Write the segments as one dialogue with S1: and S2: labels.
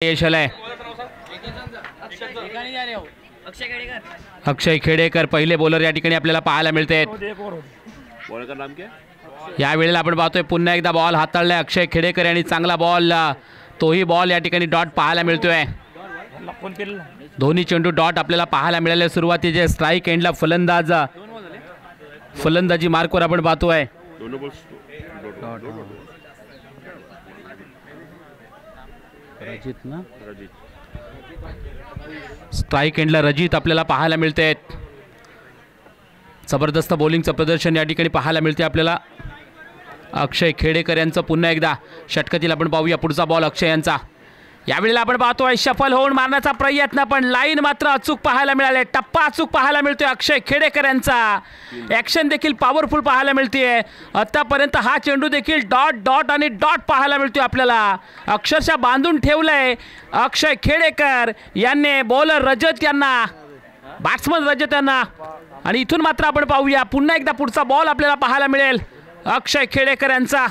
S1: यश आलंय. अक्षय खेडेकर पहिले बॉलर या ठिकाणी आपल्याला पाहायला मिळते. या वेळेला आपण पाहतोय पुन्हा एकदा बॉल हाताळलाय अक्षय खेडेकर यांनी. चांगला बॉल, तोही बॉल या ठिकाणी डॉट पाहायला मिळतोय. दोन्ही चेंडू डॉट आपल्याला पाहायला मिळाले. सुरुवातीचे स्ट्राईक एंडला फलंदाजी मार्कवर आपण पाहतोय. स्ट्राईक एंडला रजित आपल्याला पाहायला मिळते. जबरदस्त बॉलिंगचं प्रदर्शन या ठिकाणी पाहायला मिळते आपल्याला. अक्षय खेडेकर यांचं पुन्हा एकदा षटकातील आपण पाहूया. पुढचा बॉल अक्षय यांचा. यावेळेला आपण पाहतोय शफल होऊन मारण्याचा प्रयत्न, पण लाईन मात्र अचूक पाहायला मिळाले. टप्पा अचूक पाहायला मिळतोय अक्षय खेडेकर यांचा. ॲक्शन देखील पॉवरफुल पाहायला मिळते. आतापर्यंत हा चेंडू देखील डॉट डॉट आणि डॉट पाहायला मिळतोय आपल्याला. अक्षरशः बांधून ठेवलंय अक्षय खेडेकर यांनी बॉलर रजत यांना, बॅट्समन रजत यांना. आणि इथून मात्र आपण पाहूया पुन्हा एकदा पुढचा बॉल आपल्याला पाहायला मिळेल अक्षय खेडेकर यांचा.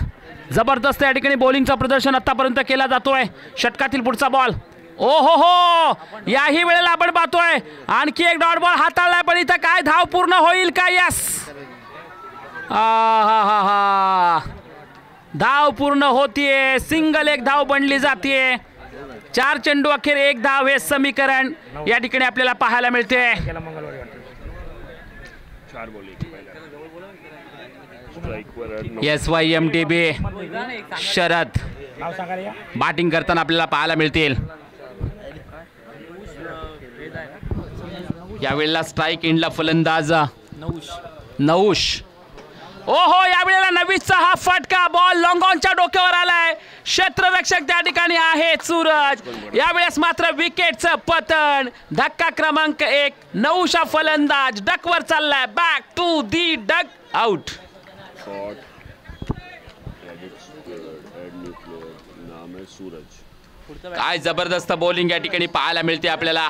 S1: जबरदस्त या ठिकाणी बॉलिंगचं प्रदर्शन आतापर्यंत केला जातोय. षटकातील पुढचा बॉल. ओ हो हो, याही वेळेला आपण पाहतोय आणखी एक डॉट बॉल हाताळलाय, पण इथं काय धाव पूर्ण होईल का? यस, हा धाव पूर्ण होतीये. सिंगल एक धाव बनली जाते. 4 चेंडू अखेर 1 धाव हे समीकरण या ठिकाणी आपल्याला पाहायला मिळते. SYMDB शरद बॅटिंग करताना आपल्याला पाहायला मिळतील. यावेळेला स्ट्राईक एंडला फलंदाज नौश. ओहो, यावेळेला नवीसचा हा फटका, बॉल लॉंग ऑनच्या डोक्यावर आलाय. क्षेत्ररक्षक त्या ठिकाणी आहे सूरज. यावेळेस मात्र विकेटचं पतन. धक्का क्रमांक 1. नौशा फलंदाज डकवर चाललाय. Back to the duck out. काय जबरदस्त बॉलिंग या ठिकाणी पाहायला मिळते आपल्याला.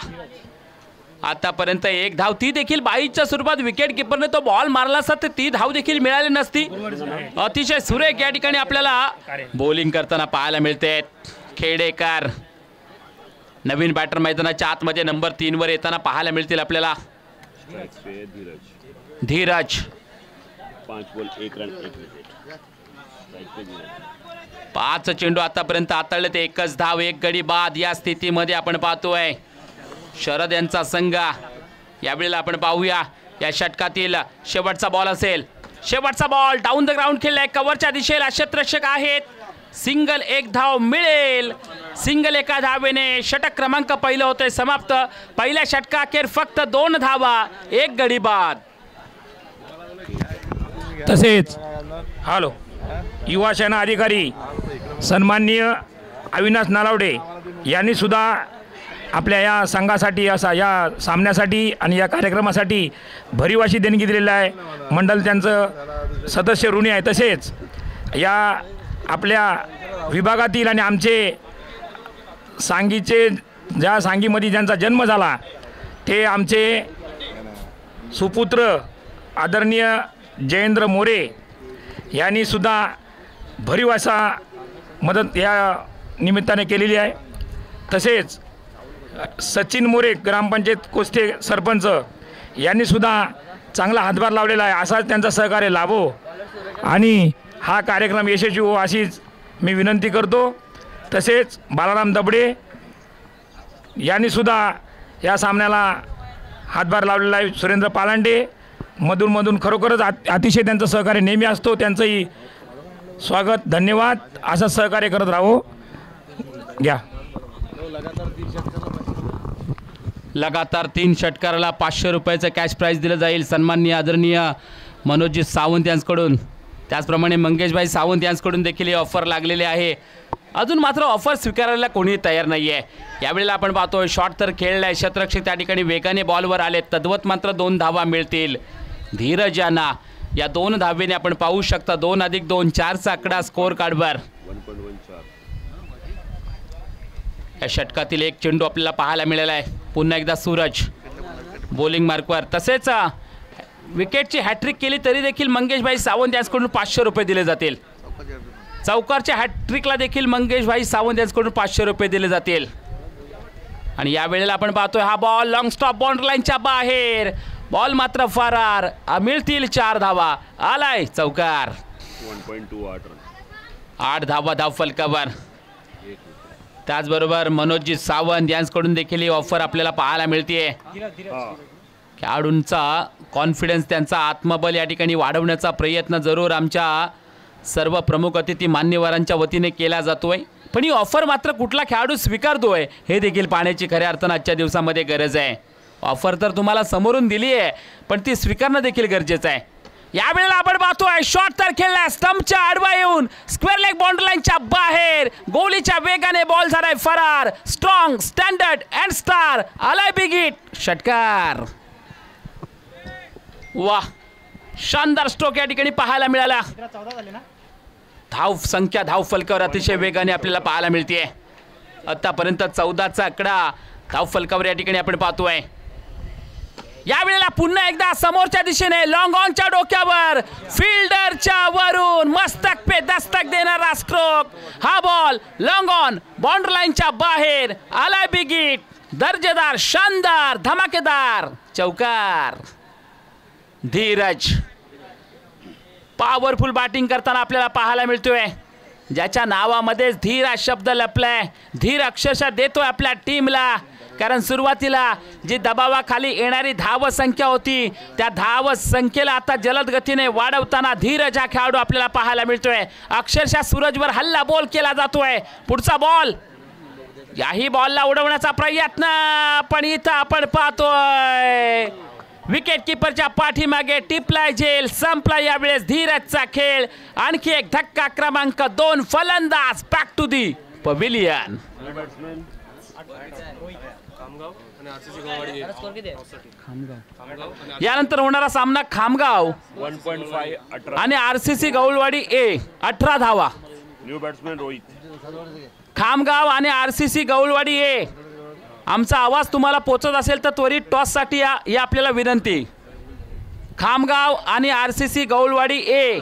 S1: आतापर्यंत 1 धाव, ती देखील बाईच्या स्वरूपात विकेट किपरने तो बॉल मारला असता तर ती धाव देखील मिळाली नसती. अतिशय सुरेख या ठिकाणी आपल्याला बॉलिंग करताना पाहायला मिळते. खेडेकर नवीन बॅटर मैदानाच्या आतमध्ये नंबर 3 वर येताना पाहायला मिळतील आपल्याला. Dheeraj
S2: 5 ball 1 run 1 wicket.
S1: 5 चेंडू आतापर्यंत हाताळले ते 1च धाव 1 गडी बाद. या स्थितीमध्ये आपण पाहतोय शरद यांचा संघ. यावेळेला आपण पाहूया या षटकातील शेवटचा बॉल असेल. शेवटचा बॉल डाऊन द ग्राउंड खेळलाय. कव्हरच्या दिशेला क्षेत्ररक्षक आहेत. सिंगल 1 धाव मिळेल. सिंगल 1 धावेने षटक क्रमांक पहिलं होतंय समाप्त. पहिल्या षटकाखेर फक्त 2 धावा 1 गडी बाद.
S3: तसेच हॅलो युवा सेना अधिकारी सन्माननीय अविनाश नालावडे यांनी सुद्धा आपल्या या संघासाठी असा या सामन्यासाठी आणि या कार्यक्रमासाठी भरीव अशी देणगी दिलेली आहे. मंडळ त्यांचं सदस्य ऋणी आहे. तसेच या आपल्या विभागातील आणि आमचे सांगीचे ज्या सांगीमध्ये ज्यांचा जन्म झाला ते आमचे सुपुत्र आदरणीय जयेंद्र मोरे यांनी सुद्धा भरीव असा मदत या निमित्ताने केलेली आहे. तसेच सचिन मोरे ग्रामपंचायत कोस्ते सरपंच यांनी सुद्धा चांगला हातभार लावलेला आहे. असाच त्यांचा सहकार्य लाभो आणि हा कार्यक्रम यशस्वी हो अशीच मी विनंती करतो. तसेच बालाराम दबडे यांनी सुद्धा या सामन्याला हातभार लावलेला आहे. सुरेंद्र पालांडे मधून खरोखरच अतिशय त्यांचं सहकार्य नेहमी असतो. त्यांचंही स्वागत, धन्यवाद. असं सहकार्य करत राहो. घ्या.
S1: लगातार 3 षटकाराला 500 रुपयाचं कॅश प्राईज दिलं जाईल सन्माननीय आदरणीय मनोजी सावंत यांच्याकडून. त्याचप्रमाणे मंगेशभाई सावंत यांच्याकडून देखील ही ऑफर लागलेली आहे. अजून मात्र ऑफर स्वीकारायला कोणी तयार नाही आहे. यावेळेला आपण पाहतोय शॉट तर खेळला आहे. क्षेत्ररक्षक त्या ठिकाणी वेगाने बॉलवर आले. तद्वत मात्र 2 धावा मिळतील धीरज यांना. या 2 धावेने आपण पाहू शकता 2 अधिक 2 4चा आकडा स्कोअर कार्डवर. या षटकातील 1 चेंडू आपल्याला पाहायला मिळाला आहे. पुन्हा एकदा सूरज बॉलिंग मार्कवर. तसेच विकेटची हॅट्रिक केली तरी देखील मंगेशभाई सावंत यांच्याकडून 500 रुपये दिले जातील. चौकारच्या हॅट्रिकला देखील मंगेशभाई सावंत यांच्याकडून 500 रुपये दिले जातील. आणि या वेळेला आपण पाहतोय हा बॉल लॉंग स्टॉप बाउंड्री लाईनच्या बाहेर, बॉल मात्र फरार. मिळतील 4 धावा. आलाय चौकार.
S2: 1.2 8 रन.
S1: 8 धावा धाव फलकावर. त्याचबरोबर मनोजी सावंत यांच्याकडून देखील ही ऑफर आपल्याला पाहायला मिळते. खेळाडूंचा कॉन्फिडन्स, त्यांचा आत्मबल या ठिकाणी वाढवण्याचा प्रयत्न जरूर आमच्या सर्व प्रमुख अतिथी मान्यवरांच्या वतीने केला जातोय. पण ही ऑफर मात्र कुठला खेळाडू स्वीकारतोय हे देखील पाहण्याची खऱ्या अर्थानं आजच्या दिवसामध्ये गरज आहे. ऑफर तर तुम्हाला समोरून दिली आहे, पण ती स्वीकारणं देखील गरजेचं आहे. यावेळेला आपण पाहतोय शॉट तर खेळला, स्टंपच्या आडवा येऊन स्क्वेअर लेग बाउंड्री लाईनच्या बाहेर, गोलीच्या वेगाने बॉल झालाय फरार. स्ट्रॉंग, स्टँडर्ड अँड स्टार आलाय बिग हिट. षटकार. वाह, शानदार स्ट्रोक या ठिकाणी पाहायला मिळाला. धाव संख्या धाव फलकावर अतिशय वेगाने आपल्याला पाहायला मिळते. आतापर्यंत 14चा आकडा धाव फलकावर या ठिकाणी आपण पाहतोय. यावेळेला पुन्हा एकदा समोरच्या दिशेने लॉंग ऑनच्या डोक्यावर, फिल्डरच्या वरून मस्तक पे दस्तक देणारा स्ट्रोक. हा बॉल लॉंग ऑन बाउंड्री लाईनच्या बाहेर आलाय बिग हिट. दर्जेदार, शानदार, धमाकेदार चौकार. धीरज पॉवरफुल बॅटिंग करताना आपल्याला पाहायला मिळतोय. ज्याच्या नावामध्येच धीर हा शब्द लपलाय. धीर अक्षरशः देतोय आपल्या टीमला, कारण सुरुवातीला जी दबावाखाली येणारी धाव संख्या होती त्या धाव संख्येला आता जलद गतीने वाढवताना धीरज हा खेळाडू आपल्याला पाहायला मिळतोय. अक्षरशः सूरजवर हल्ला बॉल केला जातोय. पुढचा बॉल, याही बॉलला उडवण्याचा प्रयत्न, पण इथं आपण पाहतोय विकेट किपरच्या पाठीमागे टिपलाय झेल. संपला यावेळेस धीरजचा खेळ. आणखी एक धक्का. क्रमांक 2 फलंदाज बॅक टू दी पवेलियन. यानंतर होणारा सामना खामगाव
S2: 1.5
S1: आणि RCC गवळवाडी ए. 18 धावा.
S2: New batsman Rohit.
S1: खामगाव आणि RCC गवळवाडी ए. आमचा आवाज तुम्हाला पोचत असेल तर त्वरित टॉससाठी या आपल्याला विनंती. खामगाव आणि RCC गवळवाडी ए.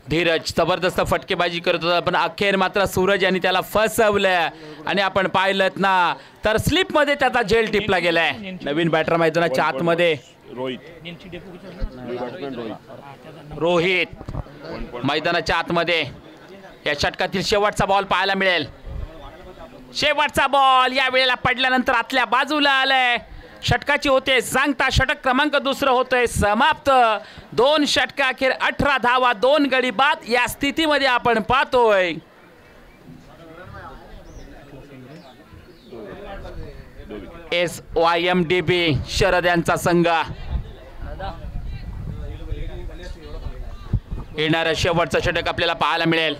S1: धीरज जबरदस्त फटकेबाजी करत होता, पण अखेर मात्र सूरज यांनी त्याला फसवलं आणि आपण पाहिलं ना तर स्लिपमध्ये त्याचा झेल टिपला गेलाय. नवीन बॅटर मैदानाच्या आतमध्ये रोहित मैदानाच्या आतमध्ये. या षटकातील शेवटचा बॉल पाहायला मिळेल. शेवटचा बॉल या वेळेला पडल्यानंतर आतल्या बाजूला आलाय. षटकाची होते सांगता षटक क्रमांक 2 होतोय समाप्त. 2 षटका अखेर 18 धावा 2 गडी बाद. या स्थितीमध्ये आपण पाहतोय SYMDB शरद यांचा संघ. येणारं शेवटचं षटक आपल्याला पाहायला मिळेल.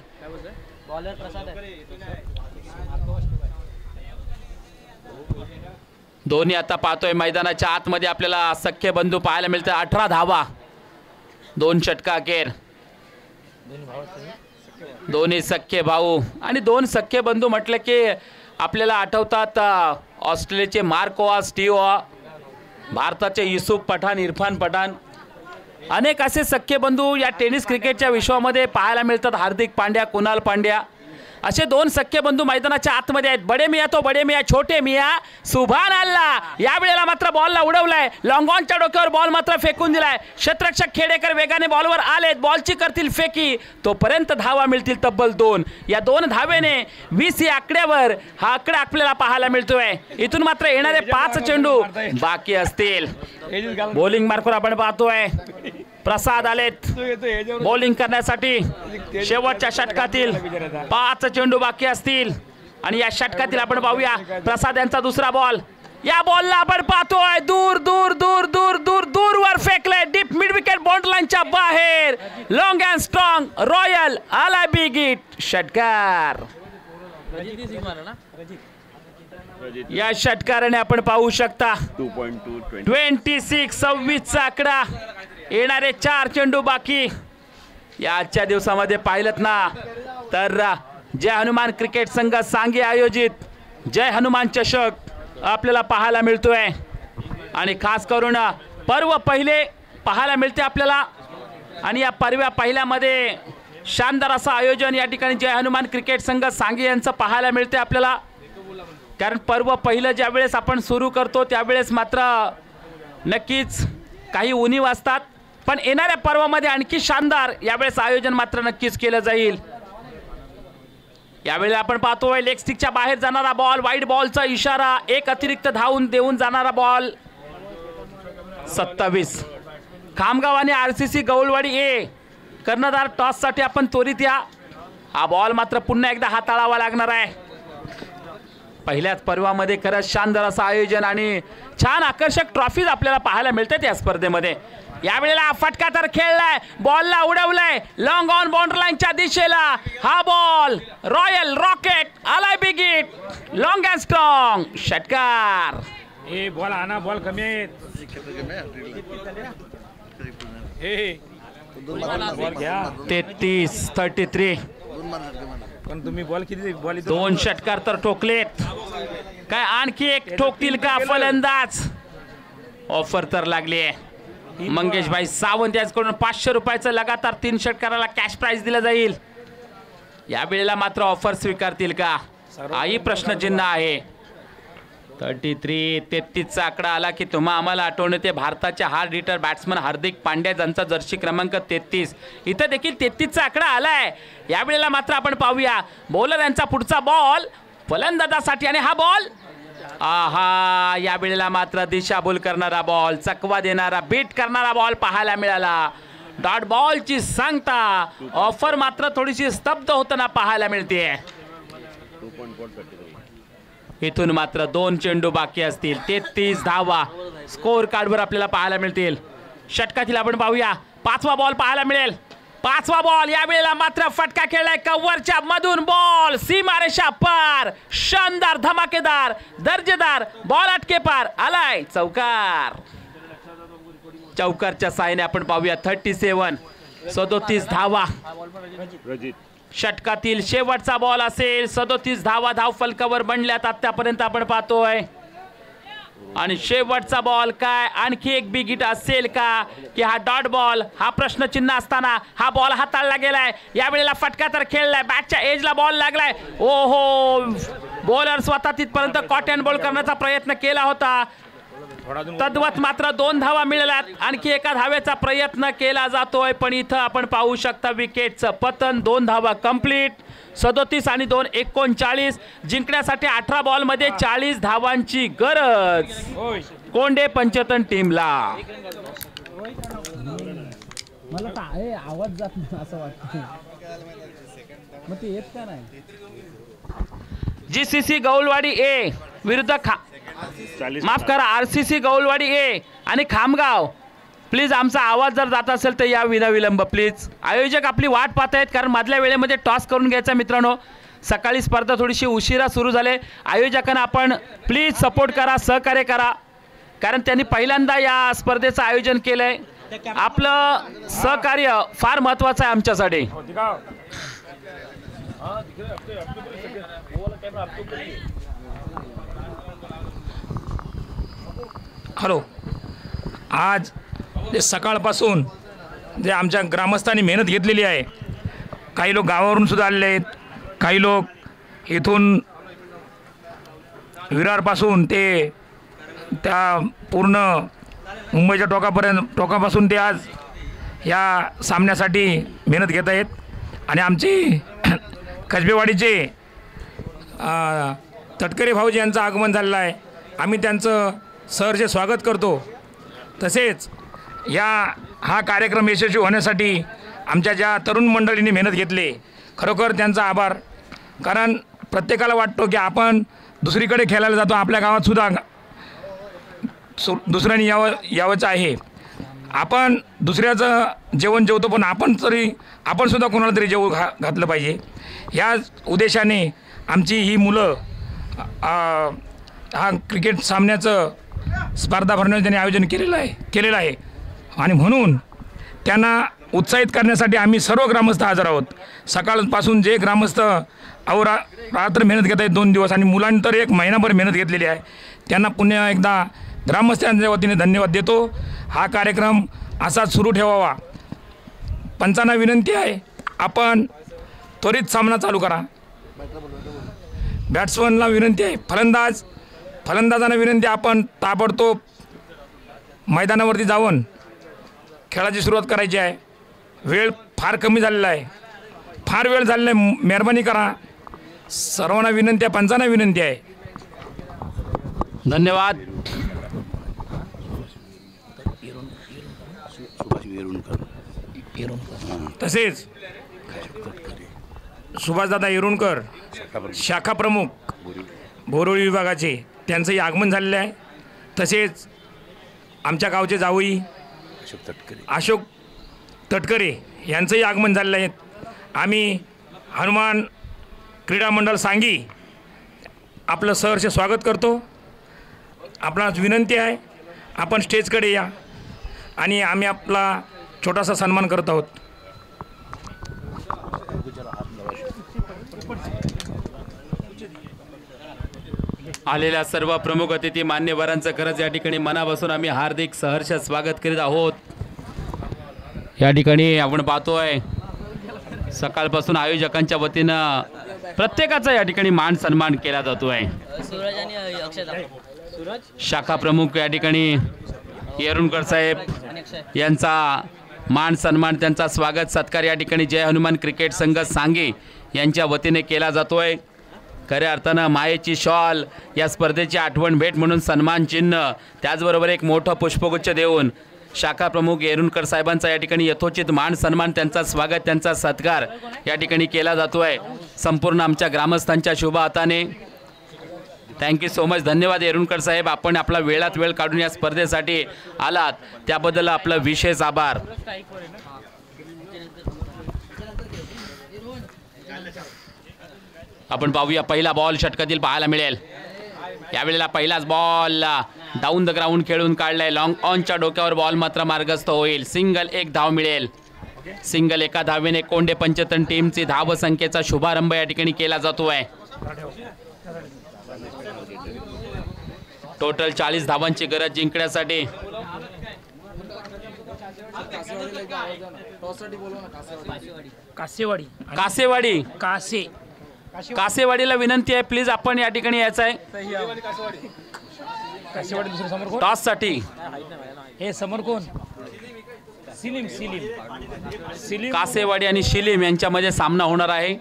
S1: दोन्ही आता पाहतोय मैदानाच्या आतमध्ये आपल्याला सख्खे बंधू पाहायला मिळतात. 18 धावा 2 षटका अखेर. दोन्ही सख्खे भाऊ आणि 2 सख्खे बंधू म्हटलं की आपल्याला आठवतात ऑस्ट्रेलियाचे मार्को स्टीव्ह, भारताचे युसुफ पठाण, इरफान पठाण. अनेक असे सख्खे बंधू या टेनिस क्रिकेटच्या विश्वामध्ये पाहायला मिळतात. हार्दिक पांड्या, कुणाल पांड्या असे 2 सख्खे बंधू मैदानाच्या आतमध्ये आहेत. बडे मिया तो बडे मिया, छोटे मिया सुभान अल्लाह. यावेळेला मात्र बॉलला उडवलाय. लॉंग ऑनच्या डोक्यावर बॉल मात्र फेकून दिलाय. क्षेत्ररक्षक खेडेकर वेगाने बॉलवर आलेत. बॉलची करतील फेकी, तोपर्यंत धावा मिळतील तब्बल 2. या 2 धावेने 20 या आकड्यावर हा आकडा आपल्याला पाहायला मिळतोय. इथून मात्र येणारे 5 चेंडू बाकी असतील. बॉलिंग मार्कवर आपण पाहतोय प्रसाद आलेत बॉलिंग करण्यासाठी. शेवटच्या षटकातील 5 चेंडू बाकी असतील आणि या षटकातील आपण पाहूया प्रसाद यांचा दुसरा बॉल. या बॉलला आपण पाहतोय दूर दूर दूर दूर दूर दूर वर फेकले. डीप मिड विकेट बाउंड्री लाईनच्या बाहेर. लॉंग अँड स्ट्रॉंग रॉयल आला बिग हिट. षटकार. या षटकाराने आपण पाहू शकता 26-26 आकडा. येणारे 4 चेंडू बाकी. या आजच्या दिवसामध्ये पाहिलं ना तर जय हनुमान क्रिकेट संघ सांगे आयोजित जय हनुमान चषक आपल्याला पाहायला मिळतोय आणि खास करून पर्व पहिले पाहायला मिळते आपल्याला आणि या पहिल्यामध्ये शानदार असं आयोजन या ठिकाणी जय हनुमान क्रिकेट संघ सांगे यांचं पाहायला मिळते आपल्याला. कारण पर्व पहिलं ज्या वेळेस आपण सुरू करतो त्यावेळेस मात्र नक्कीच काही उणीव असतात, पण येणाऱ्या पर्वामध्ये आणखी शानदार यावेळेस आयोजन मात्र नक्कीच केलं जाईल. यावेळेला आपण पाहतोय लेग स्टिकच्या बाहेर जाणारा बॉल, वाईड बॉलचा इशारा, एक अतिरिक्त धावून देऊन जाणारा बॉल. 27 खामगाव आणि RCC गौलवाडी ए कर्णधार टॉससाठी आपण त्वरित या. हा बॉल मात्र पुन्हा एकदा हाताळावा लागणार आहे. पहिल्याच पर्वामध्ये खरंच शानदार असं आयोजन आणि छान आकर्षक ट्रॉफीज आपल्याला पाहायला मिळतात या स्पर्धेमध्ये. यावेळेला फटका तर खेळलाय, बॉलला उडवलाय लॉंग ऑन बाउंड्री लाईनच्या दिशेला. हा बॉल रॉयल रॉकेट आलाय big hit, long and strong षटकार.
S3: हे बॉल आणा, बॉल कमी आहेत. हे बॉल घ्या.
S1: 33
S3: पण तुम्ही बॉल किती बॉल
S1: 2 षटकार तर ठोकलेत. काय आणखी एक ठोकतील का फलंदाज? ऑफर तर लागली आहे. मंगेश भाई सावंत याचकडून 500 रुपयाचं लगातार 3 षटकाराला कॅश प्राइज दिलं जाईल. या वेळेला मात्र ऑफर स्वीकारतील का हाही प्रश्नचिन्ह आहे. 33चा आकडा आला की तुम्हा आम्हाला आठवण येते भारताचे hard hitter batsman Hardik Pandya ज्यांचा जर्सी क्रमांक 33. इथं देखील 33चा आकडा आलाय. यावेळेला मात्र आपण पाहूया बॉलर यांचा पुढचा बॉल फलंदाजासाठी आणि हा बॉल आहा या वेळेला मात्र दिशाभूल करणारा बॉल, चकवा देणारा बीट करणारा बॉल पाहायला मिळाला. डॉट बॉलची सांगता ऑफर मात्र थोडीशी स्तब्ध होताना पाहायला मिळते. इथून मात्र 2 चेंडू बाकी असतील. 33 धावा स्कोर कार्डवर आपल्याला पाहायला मिळतील. षटकातील आपण पाहूया 5वा बॉल पाहायला मिळेल. 5वा बॉल यावेळेला मात्र फटका खेळलाय कव्हरच्या मधून, बॉल सीमारेषा पार, शानदार धमाकेदार दर्जेदार बॉल अटके पार आलाय. चौकारच्या साहाय्याने आपण पाहूया 37 धावा. षटकातील शेवटचा बॉल असेल. 37 धावा धाव फलकावर बनल्यात आतापर्यंत आपण पाहतोय. आणि शेवटचा बॉल काय आणखी एक बिग हिट असेल का की हा डॉट बॉल हा प्रश्नचिन्ह असताना हा बॉल हाताळला गेलाय. यावेळेला फटका तर खेळलाय, बॅटच्या एजला बॉल लागलाय. ओहो बॉलर स्वतः तिथपर्यंत कॉट अँड बॉल करण्याचा प्रयत्न केला होता. तद्वत मात्र 2 धावा मिळाल्यात. आणखी एका धावेचा प्रयत्न केला जातोय, पण इथं आपण पाहू शकता विकेटचं पतन. 2 धावा कंप्लीट. 37 आणि 2 39. जिंकण्यासाठी 18 बॉलमध्ये 40 धावांची गरज कोंडे पंचतन टीमला.
S4: मला काय आवाज जात नाही असं वाटतं, मग ते येत का नाही.
S1: GCC गौलवाडी ए विरुद्ध माफ करा RCC गौलवाडी ए आणि खामगाव. प्लीज आमचा आवाज जर जात असेल तर या विनाविलंब प्लीज. आयोजक आपली वाट पाहत आहेत कारण मधल्या वेळेमध्ये टॉस करून घ्यायचा मित्रांनो. सकाळी स्पर्धा थोडीशी उशिरा सुरू झाले. आयोजकांना आपण प्लीज सपोर्ट करा, सहकार्य करा, कारण त्यांनी पहिल्यांदा या स्पर्धेचं आयोजन केलंय. आपलं सहकार्य फार महत्त्वाचं आहे आमच्यासाठी.
S3: हॅलो, आज जे सकाळपासून जे आमच्या ग्रामस्थांनी मेहनत घेतलेली आहे, काही लोक गावावरून सुद्धा आलेले आहेत, काही लोक इथून विरारपासून ते त्या पूर्ण मुंबईच्या टोकापासून ते आज या सामन्यासाठी मेहनत घेत आहेत. आणि आमचे कसबेवाडीचे तटकरे भाऊजी यांचं आगमन झालेलं आहे. आम्ही त्यांचं सहर्ष स्वागत करतो. तसेच हा कार्यक्रम यशस्वी होण्यासाठी आमच्या ज्या तरुण मंडळींनी मेहनत घेतली, खरोखर त्यांचा आभार. कारण प्रत्येकाला वाटतो की आपण दुसरीकडे खेळायला जातो, आपल्या गावातसुद्धा दुसऱ्याने यावंचं आहे. आपण दुसऱ्याचं जेवण जेवतो, पण आपण सुद्धा कोणाला तरी जेवू घातलं पाहिजे. ह्या उद्देशाने आमची ही मुलं हा क्रिकेट सामन्याचं स्पर्धा भरण्याचं त्यांनी आयोजन केलेलं आहे. आणि म्हणून त्यांना उत्साहित करण्यासाठी आम्ही सर्व ग्रामस्थ हजर आहोत. सकाळपासून जे ग्रामस्थ रात्र मेहनत घेत आहेत 2 दिवस, आणि मुलांनी तर 1 महिनाभर मेहनत घेतलेली आहे, त्यांना पुन्हा एकदा ग्रामस्थांच्या वतीने धन्यवाद देतो. हा कार्यक्रम असाच सुरू ठेवावा. पंचांना विनंती आहे, आपण त्वरित सामना चालू करा. बॅट्समनला विनंती आहे, फलंदाजांना विनंती आहे, आपण ताबडतोब मैदानावरती जाऊन खेळाची सुरुवात करायची आहे. वेळ फार कमी झालेला आहे, फार वेळ झालेला आहे. मेहरबानी करा. सर्वांना विनंती आहे, पंचांना विनंती आहे.
S1: धन्यवाद.
S3: तसेच सुभाषदादा येरुणकर शाखा प्रमुख बोरोळी विभागाचे त्यांचंही आगमन झालेलं आहे. तसेच आमच्या गावचे जावई अशोक तटकरे यांचंही आगमन झालेलं आहे. आम्ही हनुमान क्रीडा मंडळ सांगी आपलं सहर्ष स्वागत करतो. आपणास विनंती आहे, आपण स्टेजकडे या आणि आम्ही आपला छोटासा सन्मान करत आहोत.
S1: आलेल्या सर्व प्रमुख अतिथी मान्यवरांचं खरंच या ठिकाणी मनापासून आम्ही हार्दिक सहर्ष स्वागत करीत आहोत. या ठिकाणी आपण पाहतोय सकाळपासून आयोजकांच्या वतीनं प्रत्येकाचा या ठिकाणी मान सन्मान केला जातोय. शाखा प्रमुख या ठिकाणी येरुणकर साहेब यांचा मान सन्मान, त्यांचा स्वागत सत्कार या ठिकाणी जय हनुमान क्रिकेट संघ सांगे यांच्या वतीने केला जातोय. खऱ्या अर्थानं मायेची शॉल, या स्पर्धेची आठवण भेट म्हणून सन्मान चिन्ह, त्याचबरोबर एक मोठं पुष्पगुच्छ देऊन शाखा प्रमुख येरुणकर साहेबांचा या ठिकाणी यथोचित मान सन्मान, त्यांचा स्वागत, त्यांचा सत्कार या ठिकाणी केला जातोय संपूर्ण आमच्या ग्रामस्थांच्या शुभ हाताने. Thank you so much. धन्यवाद येरुणकर साहेब, आपण आपला वेळात वेळ काढून या स्पर्धेसाठी आलात त्याबद्दल आपलं विशेष आभार. आपण पाहूया पहिला बॉल षटकातील पाहायला मिळेल. यावेळेला पहिलाच बॉल डाऊन द ग्राउंड खेळून काढलाय. लॉंग ऑनच्या डोक्यावर बॉल मात्र मार्गस्थ होईल. सिंगल, एक धाव मिळेल. सिंगल, एका धावेने कोंडे पंचतन टीमची धावसंख्येचा शुभारंभ या ठिकाणी केला जातोय. टोटल 40 धावांची गरज जिंकण्यासाठी. कासेवाडीला विनंती आहे, प्लीज आपण या ठिकाणी यायचं आहे टॉस साठी.
S3: हे समोर कोण? सिलीम
S1: कासेवाडी आणि शिलीम यांच्यामध्ये सामना होणार आहे.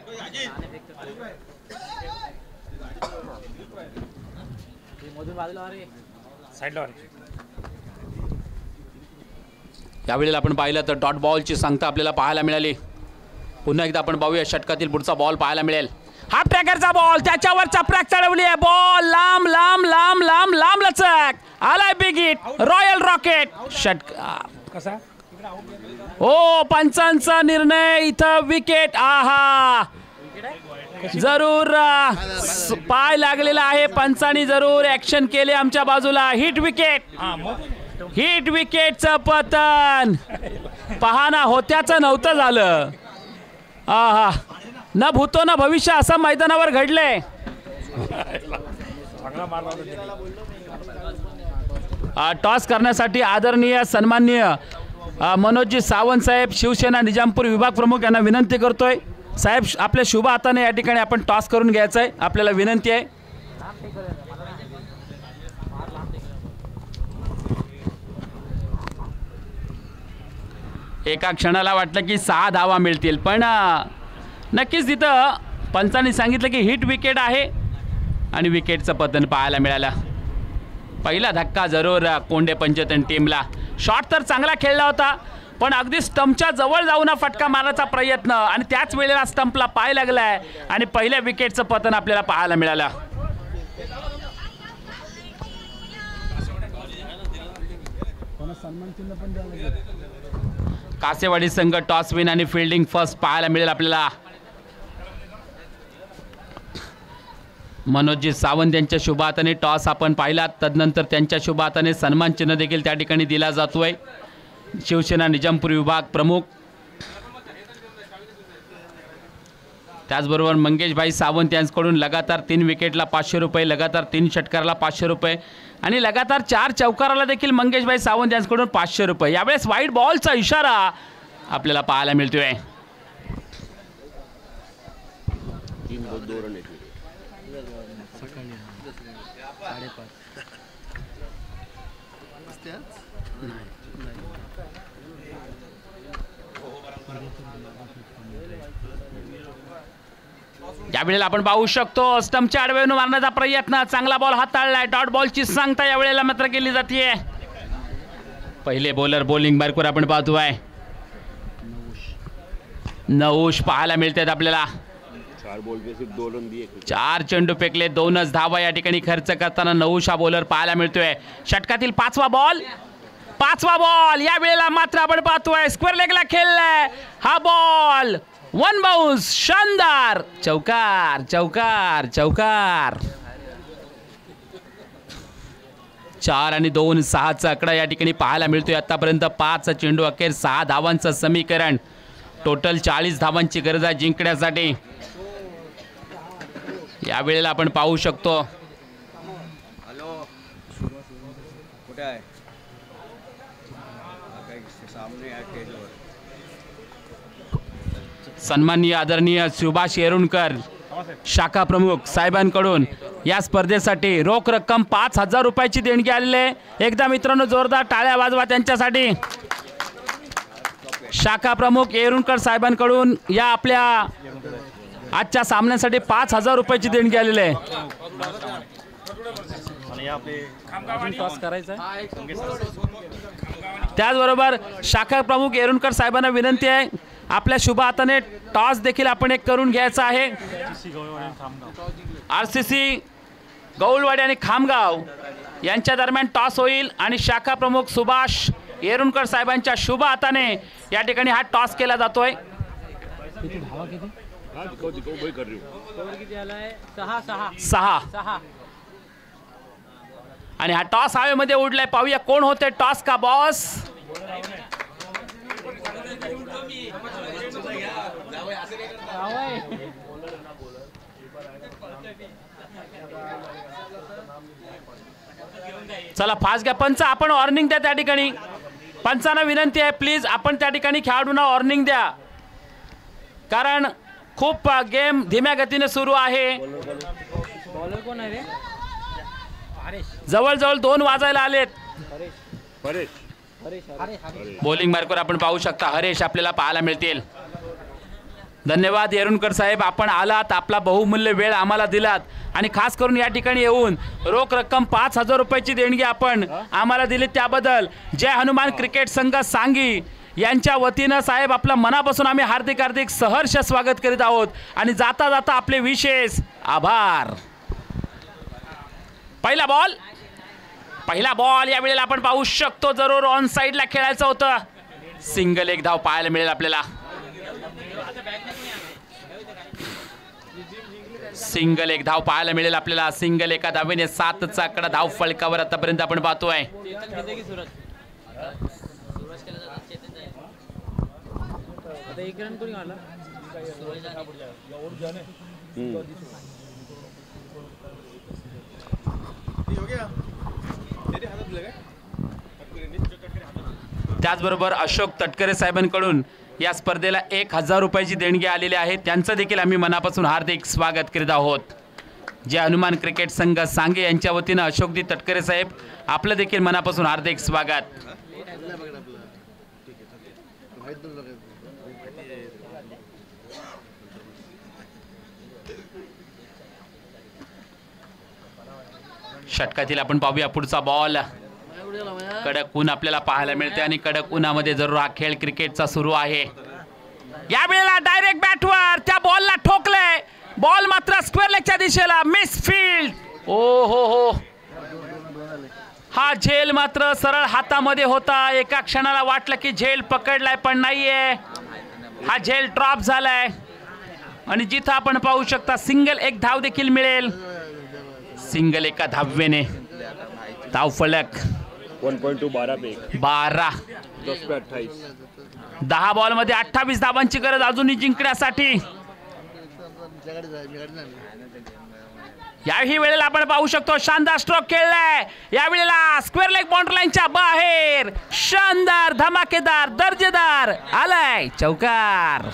S1: यावेळेला आपण पाहिलं तर डॉट बॉलची संख्या आपल्याला पाहायला मिळाली. पुन्हा एकदा आपण पाहूया षटकातील पुढचा बॉल पाहायला मिळेल. हाफ ट्रॅकरचा बॉल, त्याच्यावर चपराक चढवली आहे. बॉल लांब लांब लांब लांब लांब लचक आलाय. Big hit, royal rocket.
S3: कसा
S1: ओ पंचांचा निर्णय इथं. विकेट. आहा, जरूर पाय लागलेला आहे. पंचांनी जरूर ऍक्शन केले आमच्या बाजूला. Hit wicket. हिट विकेटचं पतन. पाहना, होत्याचं नव्हतं झालं. आहा, न भूतो न भविष्य असं मैदानावर घडले. टॉस करण्यासाठी आदरणीय सन्माननीय मनोजजी सावंत साहेब, शिवसेना निजामपूर विभाग प्रमुख यांना विनंती करतोय. साहेब, आपल्या शुभ हाताने या ठिकाणी आपण टॉस करून घ्यायचं आहे, आपल्याला विनंती आहे. एका क्षणाला वाटलं की 6 धावा मिळतील, पण नक्कीच तिथं पंचांनी सांगितलं की हिट विकेट आहे आणि विकेटचं पतन पाहायला मिळालं. पहिला धक्का जरूर कोंडे पंचतन टीमला. शॉट तर चांगला खेळला होता, पण अगदी स्टंपच्या जवळ जाऊन फटका मारण्याचा प्रयत्न आणि त्याच वेळेला स्टंपला पाय लागलाय आणि पहिल्या विकेटचं पतन आपल्याला पाहायला मिळालं. कासेवाडी संघ टॉस विन आणि फिल्डिंग फर्स्ट पाहायला मिळेल आपल्याला. मनोजजी सावंत यांच्या शुभ हाताने टॉस आपण पाहिला, तदनंतर त्यांच्या शुभ हाताने सन्मान चिन्ह देखील त्या ठिकाणी दिला जातोय. शिवसेना निजामपूर विभाग प्रमुख, त्याचबरोबर मंगेशभाई सावंत यांच्याकडून लगातार 3 विकेटला 500 रुपये, लगातार 3 षटकाराला 500 रुपये आणि लगातार 4 चौकाराला देखील मंगेशभाई सावंत यांच्याकडून 500 रुपये. यावेळेस वाईट बॉलचा इशारा आपल्याला पाहायला मिळतोय.
S2: 2 रन येतील.
S1: यावेळेला आपण पाहू शकतो स्टंपच्या आडव्यानं मारण्याचा प्रयत्न, चांगला बॉल हाताळलाय. डॉट बॉलची सांगता यावेळेला मात्र केली जाते. पहिले बॉलर बॉलिंग मार्कवर आपण पाहतोय. नऊश पाहायला मिळतात आपल्याला.
S2: 4 बॉल पे सिर्फ 2 रन दिए.
S1: 4 चेंडू फेकले, 2च धावा या ठिकाणी खर्च करताना नऊश हा बॉलर पाहायला मिळतोय. षटकातील 5वा बॉल या वेळेला मात्र आपण पाहतोय स्क्वेअर लेगला खेळलाय हा बॉल. 1 बाउन्स, शानदार चौकार चौकार चौकार. 4 आणि 2 6चा आकडा या ठिकाणी पाहायला मिळतोय. आतापर्यंत 5 चेंडू अखेर 6 धावांचं समीकरण. टोटल 40 धावांची गरज आहे जिंकण्यासाठी. या वेळेला आपण पाहू शकतो सन्माननीय आदरणीय सुभाष येरुणकर शाखा प्रमुख साहेबांकडून या स्पर्धेसाठी रोख रक्कम 5,000 रुपयाची देणगी आलेली आहे. एकदा मित्रांनो जोरदार टाळ्या वाजवा त्यांच्यासाठी. शाखा प्रमुख येरुणकर साहेबांकडून या आपल्या आजच्या सामन्यासाठी 5,000 रुपयाची देणगी आलेली आहे. त्याचबरोबर शाखा प्रमुख येरुणकर साहेबांना विनंती आहे आपल्या शुभ हाताने टॉस देखील आपण एक करून घ्यायचा आहे. RCC गौलवाडी आणि खामगाव यांच्या दरम्यान टॉस होईल आणि शाखा प्रमुख सुभाष येरुणकर साहेबांच्या शुभ हाताने या ठिकाणी हा टॉस केला जातोय.
S2: भाई कर रही हूँ.
S1: 6 आणि हा टॉस हवेमध्ये उडलाय. पाहूया कोण होते टॉस का बॉस. चला फास्ट घ्या पंच, आपण वॉर्निंग द्या त्या ठिकाणी. पंचांना विनंती आहे प्लीज आपण त्या ठिकाणी खेळाडूंना वॉर्निंग द्या, कारण खूप गेम धीम्या गतीने सुरू आहे. जवळजवळ 2 वाजायला आलेत. बॉलिंग मार्कवर आपण पाहू शकता हरेश आपल्याला पाहायला मिळतील. धन्यवाद येरुणकर साहेब, आपण आलात, आपला बहुमूल्य वेळ आम्हाला दिलात आणि खास करून या ठिकाणी येऊन रोख रक्कम 5,000 रुपयाची देणगी आपण आम्हाला दिली त्याबद्दल जय हनुमान क्रिकेट संघ सांगी यांच्या वतीनं साहेब आपलं मनापासून आम्ही हार्दिक हार्दिक सहर्ष स्वागत करीत आहोत आणि जाता जाता आपले विशेष आभार. पहिला बॉल या वेळेला आपण पाहू शकतो जरूर ऑन साइडला खेळायचं होतं. सिंगल एक धाव पाहायला मिळेल आपल्याला. सिंगल एक धाव पाहायला मिळेल आपल्याला. सिंगल एका धावेने 7चा आकडा धाव फलकावर आतापर्यंत आपण पाहतोय. त्याचबरोबर अशोक तटकरे साहेबांकडून या स्पर्धेला 1,000 रुपयाची देणगी आलेली आहे. त्यांचं देखील आम्ही मनापासून हार्दिक स्वागत करीत आहोत. जे हनुमान क्रिकेट संघ सांगे यांच्या वतीनं अशोकजी तटकरे साहेब आपलं देखील मनापासून हार्दिक स्वागत. षटकातील आपण पाहूया पुढचा बॉल. कडक ऊन आपल्याला पाहायला मिळते आणि कडक उन्हामध्ये जरूर हा खेळ क्रिकेटचा सुरू आहे. या वेळेला डायरेक्ट बॅटवर त्या बॉलला ठोकले. बॉल मात्र स्क्वेअर लेगच्या दिशेला मिस फील्ड. ओ हो हा झेल मात्र सरळ हातामध्ये होता. एका क्षणाला वाटलं की झेल पकडलाय पण नाहीये. हा झेल ड्रॉप झालाय आणि जिथं आपण पाहू शकता सिंगल एक धाव देखील मिळेल. सिंगल एका धावेने धाव फलक
S2: 1.2 12 पे
S1: 12
S2: 10 पे 28.
S1: 10 बॉल मध्ये 28 धावांची गरज अजूनही जिंकण्यासाठी. याही वेळेला आपण पाहू शकतो शानदार स्ट्रोक खेळलाय. यावेळेला स्क्वेअर लेग बाउंड्री लाईनच्या बाहेर शानदार धमाकेदार दर्जेदार आलाय चौकार.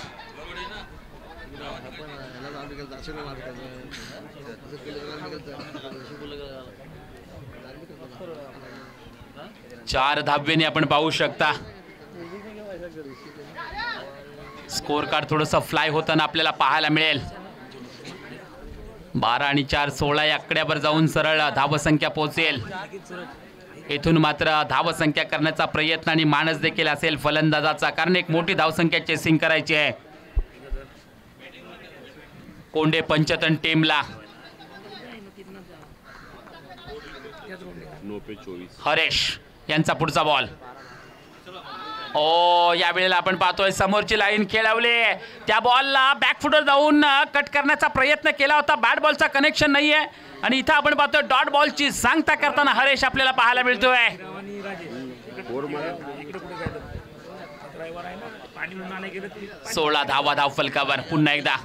S1: चार धाब्याने आपण पाहू शकता. स्कोर कार्ड थोडंसं फ्लाय होताना आपल्याला पाहायला मिळेल. 12 आणि 4 16 या आकड्यावर जाऊन सरळ धावसंख्या पोहोचेल. येथून मात्र धावसंख्या करण्याचा प्रयत्न आणि मानस देखील असेल फलंदाजाचा, कारण एक मोठी धावसंख्या चेसिंग करायची आहे कोंडे पंचतन टीमला.
S2: 9 पे 24.
S1: हरेश यांचा पुढचा बॉल. ओ यावेळेला आपण पाहतोय समोरची लाईन खेळवली. त्या बॉलला बॅकफुटवर जाऊन कट करण्याचा प्रयत्न केला होता. बॅट बॉलचा कनेक्शन नाहीये आणि इथं आपण पाहतोय डॉट बॉलची सांगता करताना हरेश आपल्याला पाहायला मिळतोय. 16 धावा धाव फलकावर पुन्हा एकदा.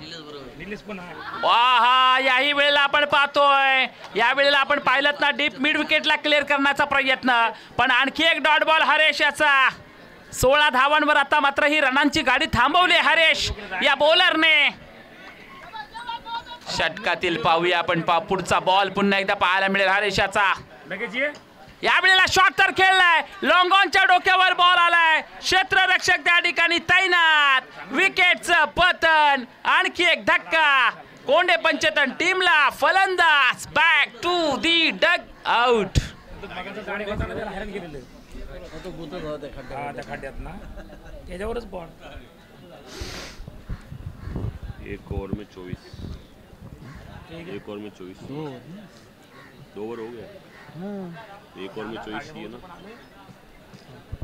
S1: हा याही वेळेला आपण पाहतोय. या वेळेला आपण पाहिलं ना डीप मिड विकेटला क्लिअर करण्याचा प्रयत्न, पण आणखी एक डॉट बॉल हरेश याचा. 16 धावांवर आता मात्र ही रनांची गाडी थांबवली हरेश या बॉलरने. षटकातील पाहूया आपण पुढचा बॉल पुन्हा एकदा पाहायला मिळेल हरेश याचा. यावेळेला शॉट तर खेळलाय, लॉंग ऑनच्या डोक्यावर बॉल आलाय. क्षेत्ररक्षक त्या ठिकाणी तैनात. विकेटचं पतन, आणखी एक धक्का कोंडे पंचतन टीमला. फलंदाज back to the duck out.
S2: एक ओवर में 24. 1 ओवर में 24. 2 ओवर हो गया. 1 ओवर में 24 ही है ना.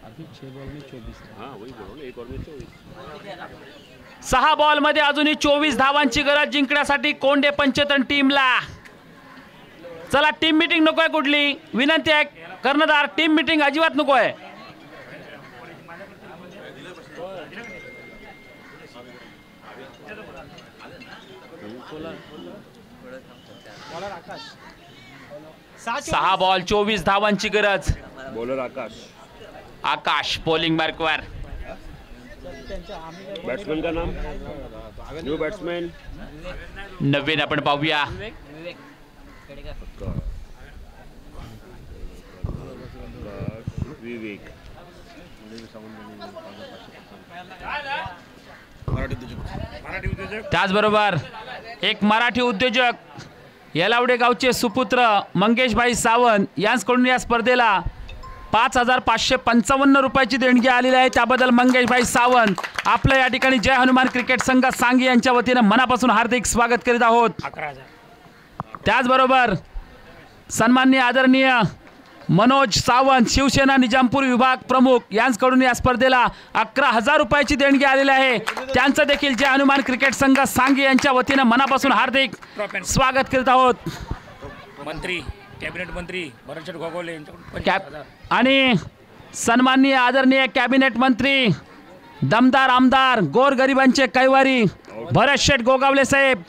S4: अभी 6 बॉल में 24.
S2: हाँ वही बोलो ना, 1 ओवर में 24.
S1: 6 बॉल मध्ये अजूनही 24 धावांची गरज जिंकण्यासाठी कोंडे पंचतन टीमला. चला टीम मीटिंग नकोय कुठली, विनंती आहे कर्णधार, टीम मीटिंग अजिबात नकोय. सहा बॉल 24 धावांची गरज.
S2: बॉलर आकाश.
S1: आकाश बॉलिंग मार्कवर.
S2: बैट्समैन का नाम, न्यू बैट्समैन
S1: नवीन आपण पाहूया.
S2: विवेक.
S1: त्याचबरोबर एक मराठी उद्योजक येलावडे गावचे सुपुत्र मंगेशभाई सावंत यांच्याकडून या स्पर्धेला 5,555 रुपयाची देणगी आलेली आहे. त्याबद्दल मंगेशभाई सावंत आपलं या ठिकाणी जय हनुमान क्रिकेट संघ सांगी यांच्या वतीनं मनापासून हार्दिक स्वागत करीत आहोत. त्याचबरोबर सन्माननीय आदरणीय मनोज सावंत शिवसेना निजामपूर विभाग प्रमुख यांच्याकडून या स्पर्धेला 11,000 रुपयाची देणगी आलेली आहे. त्यांचं देखील जय हनुमान क्रिकेट संघ सांगी यांच्या वतीनं मनापासून हार्दिक स्वागत करीत आहोत.
S3: मंत्री कॅबिनेट मंत्री भरतशेठ गोगावले
S1: आणि सन्माननीय आदरणीय कॅबिनेट मंत्री दमदार आमदार गोरगरिबांचे कैवारी भरतशेठ गोगावले साहेब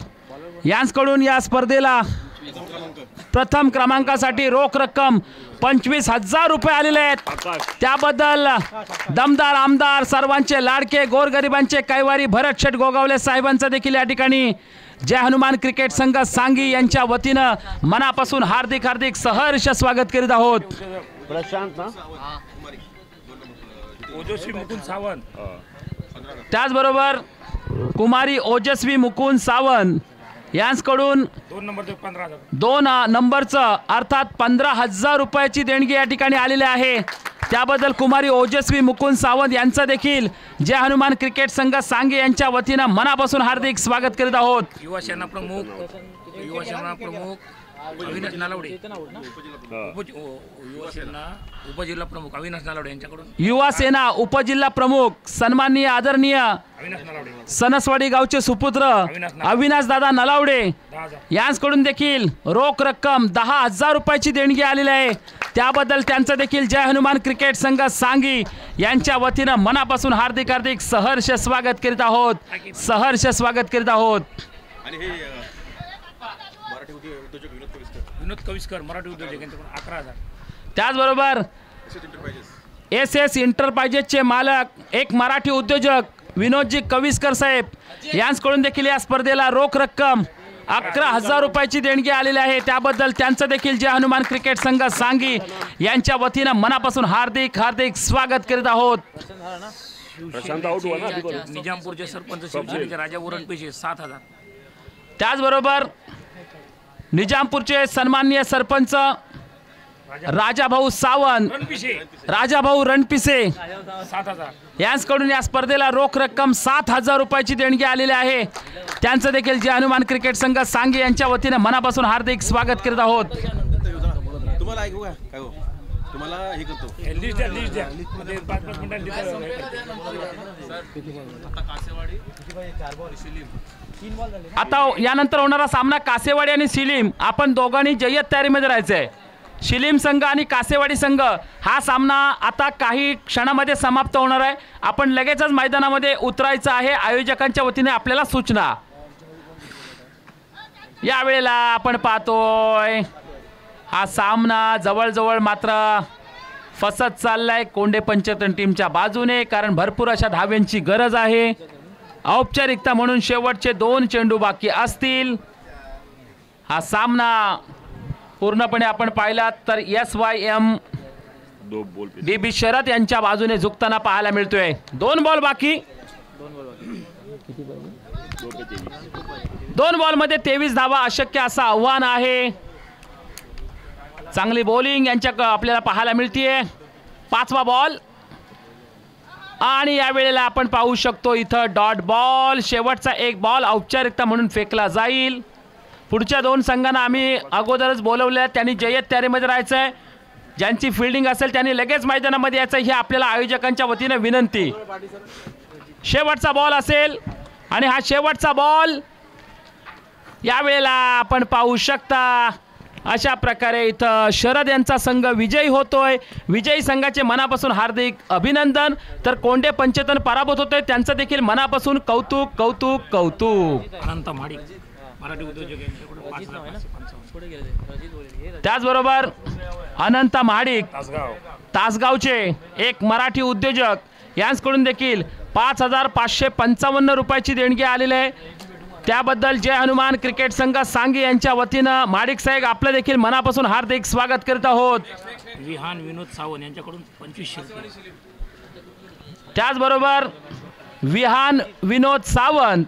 S1: यांच्याकडून या स्पर्धेला प्रथम क्रमांकासाठी रोख रक्कम 25,000 रुपये आलेले आहेत. त्याबद्दल दमदार आमदार सर्वांचे लाडके गोरगरिबांचे कैवारी भरतशेठ गोगावले साहेबांचं देखील या ठिकाणी जय हनुमान क्रिकेट संघ सांगी यांच्या वतीनं मनापासून हार्दिक हार्दिक सहर्ष स्वागत करीत आहोत.
S2: प्रशांत ना,
S3: ओजस्वी मुकुंद सावंत.
S1: त्याचबरोबर कुमारी ओजस्वी मुकुंद सावंत यांच्याकडून 2 नंबरचं अर्थात 15,000 रुपयाची देणगी या ठिकाणी आलेली आहे. त्याबद्दल कुमारी ओजस्वी मुकुंद सावंत यांचं देखील जय हनुमान क्रिकेट संघ सांगे यांच्या वतीनं मनापासून हार्दिक स्वागत करीत आहोत.
S3: युवासेना प्रमुख अविनाश नालावडे, युवासेना उपजिल्हा प्रमुख अविनाश नालावडे यांच्याकडून
S1: युवा सेना उपजिल्हा प्रमुख सन्माननीय आदरणीय सनसवाडी गावचे सुपुत्र अविनाश दादा नलावडे यांच्याकडून देखील रोख रक्कम 10,000 रुपयाची देणगी आलेली आहे. त्याबद्दल त्यांचं देखील जय हनुमान क्रिकेट संघ सांगी यांच्या वतीनं मनापासून हार्दिक हार्दिक सहर्ष स्वागत करीत आहोत. सहर्ष स्वागत करीत आहोत.
S5: आणि हे मराठी उद्योजक
S3: विनोद कविस्कर मराठी उद्योजक यांच्याकडून 11,000.
S1: त्याचबरोबर SS इंटरप्राइजेसचे मालक एक मराठी उद्योजक विनोदजी कविस्कर साहेब यांच्याकडून देखील या स्पर्धेला रोख रक्कम 11,000 रुपयाची देणगी आलेली आहे. त्याबद्दल त्यांचं देखील जय हनुमान क्रिकेट संघ सांगी यांच्या वतीनं मनापासून हार्दिक हार्दिक स्वागत करीत आहोत.
S2: प्रशांत आउट हुआ ना अभी बॉल.
S3: निजामपूरचे सरपंच शिवसेनेचे राजा उरणपेशे 7,000.
S1: त्याचबरोबर निजामपूरचे सन्माननीय सरपंच राजाभाऊ सावंत राजाभाऊ रणपिसे
S3: 7,000.
S1: यांच्याकडून या स्पर्धेला रोख रक्कम 7,000 रुपयाची देणगी आलेली आहे. त्यांचं देखील जय हनुमान क्रिकेट संघ सांगी यांच्या वतीनं मनापासून हार्दिक स्वागत करीत आहोत.
S5: तुम्हाला ऐकू का काय हो तुम्हाला हे करतो
S3: लिस्ट द्या मध्ये 5-5 मिनिटांनी
S1: आता यानंतर होणारा सामना कासेवाडी आणि सिलीम. आपण दोघांनी जय्यत तयारीमध्ये राहायचंय. शिलीम संघ आणि कासेवाडी संघ हा सामना आता काही क्षणामध्ये समाप्त होणार आहे. आपण लगेचच मैदानामध्ये उतरायचं आहे. आयोजकांच्या वतीने आपल्याला सूचना. यावेळेला आपण पाहतोय हा सामना जवळजवळ मात्र फसत चाललाय कोंडे पंचतन टीमच्या बाजूने, कारण भरपूर अशा धाव्यांची गरज आहे. औपचारिकता म्हणून शेवटचे 2 चेंडू बाकी असतील. हा सामना पूर्णपणे आपण पाहिलात तर SYM
S2: 2 बॉल पे
S1: DB शरद यांच्या बाजूने झुकताना पाहायला मिळतोय. 2 बॉल बाकी. 2 बॉलमध्ये 23 धावा अशक्य असं आव्हान आहे. चांगली बॉलिंग यांच्या आपल्याला पाहायला मिळतीये. 5वा बॉल आणि या वेळेला आपण पाहू शकतो इथं डॉट बॉल. शेवटचा 1 बॉल औपचारिकता म्हणून फेकला जाईल. पुढच्या 2 संघांना आम्ही अगोदरच बोलवलं. त्यांनी जय्यत तयारीमध्ये राहायचं आहे. ज्यांची फिल्डिंग असेल त्यांनी लगेच मैदानामध्ये यायचं ही आपल्याला आयोजकांच्या वतीने विनंती. शेवटचा बॉल असेल आणि हा शेवटचा बॉल यावेळेला आपण पाहू शकता. अशा प्रकारे इथं शरद यांचा संघ विजयी होतोय. विजयी संघाचे मनापासून हार्दिक अभिनंदन. तर कोंडे पंचतन पराभूत होतोय त्यांचं देखील मनापासून कौतुक कौतुक कौतुक.
S3: अनंत महाडिक मराठी उद्योजक यांच्याकडून 5,55,000.
S1: त्याचबरोबर अनंत महाडिक
S3: तासगाव
S1: तासगावचे एक मराठी उद्योजक यांच्याकडून देखील 5,555 रुपयाची देणगी आलेली आहे. त्याबद्दल जय हनुमान क्रिकेट संघ सांगी यांच्या वतीनं महाडिक साहेब आपलं देखील मनापासून हार्दिक स्वागत करत आहोत.
S3: विहान विनोद सावंत यांच्याकडून 2,500 रुपये.
S1: त्याचबरोबर विहान विनोद सावंत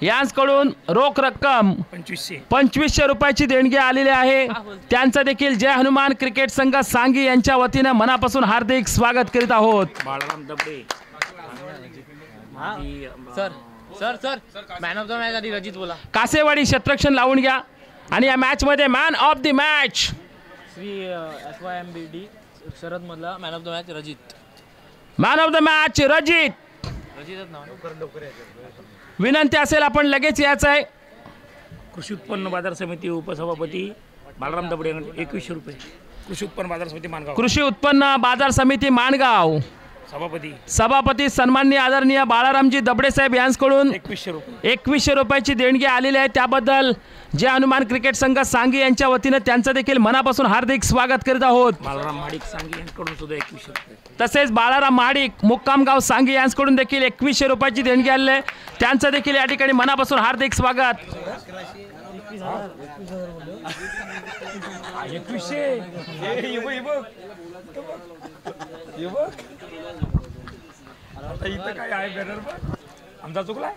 S1: यांच्याकडून रोख रक्कम 2,500 रुपयाची देणगी आलेली आहे. त्यांचं देखील जय हनुमान क्रिकेट संघ सांगी यांच्या वतीनं मनापासून हार्दिक स्वागत करीत आहोत.
S3: Balaram Dabade
S4: sir sir sir man of the match आधी रजित बोला.
S1: कासेवाडी क्षेत्ररक्षण लावून घ्या आणि या मॅच मध्ये man of the match
S4: Shri SYMBD Sharad मधला man of the match Rajit.
S1: Man of the match Rajit.
S4: रजितच नाव
S1: विनंती असेल आपण लगेच यायचं आहे.
S3: कृषी उत्पन्न बाजार समिती उपसभापती बाळाराम दबडे यांना 2,100 रुपये. कृषी उत्पन्न बाजार समिती मानगाव.
S1: कृषी उत्पन्न बाजार समिती माणगाव सभापती सन्माननीय आदरणीय बाळारामजी दबडे साहेब यांच्याकडून
S3: 2,100 रुपये.
S1: 2,100 रुपयाची देणगी आलेली आहे. त्याबद्दल जय हनुमान क्रिकेट संघ सांगी यांच्या वतीनं त्यांचं देखील मनापासून हार्दिक स्वागत करीत आहोत.
S3: बाळाराम महाडिक सांगी यांच्याकडून सुद्धा 2,100 रुपये.
S1: तसेच बाळाराम महाडिक मुक्कामगाव सांगी यांच्याकडून देखील 2,100 रुपयाची देणगी आलेली आहे. त्यांचं देखील या ठिकाणी मनापासून हार्दिक स्वागत.
S3: 2,100 आमचा चुकला.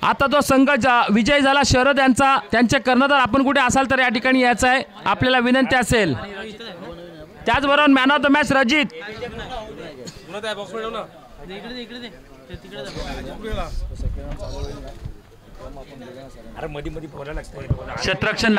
S1: आता तो संघ विजय झाला शरद यांचा. त्यांचे कर्णधार आपण कुठे असाल तर या ठिकाणी यायचं आहे आपल्याला विनंती असेल. त्याचबरोबर man of the match Rajit.
S3: अरे मध्ये मध्ये बोलायला लागतं.
S1: क्षेत्ररक्षण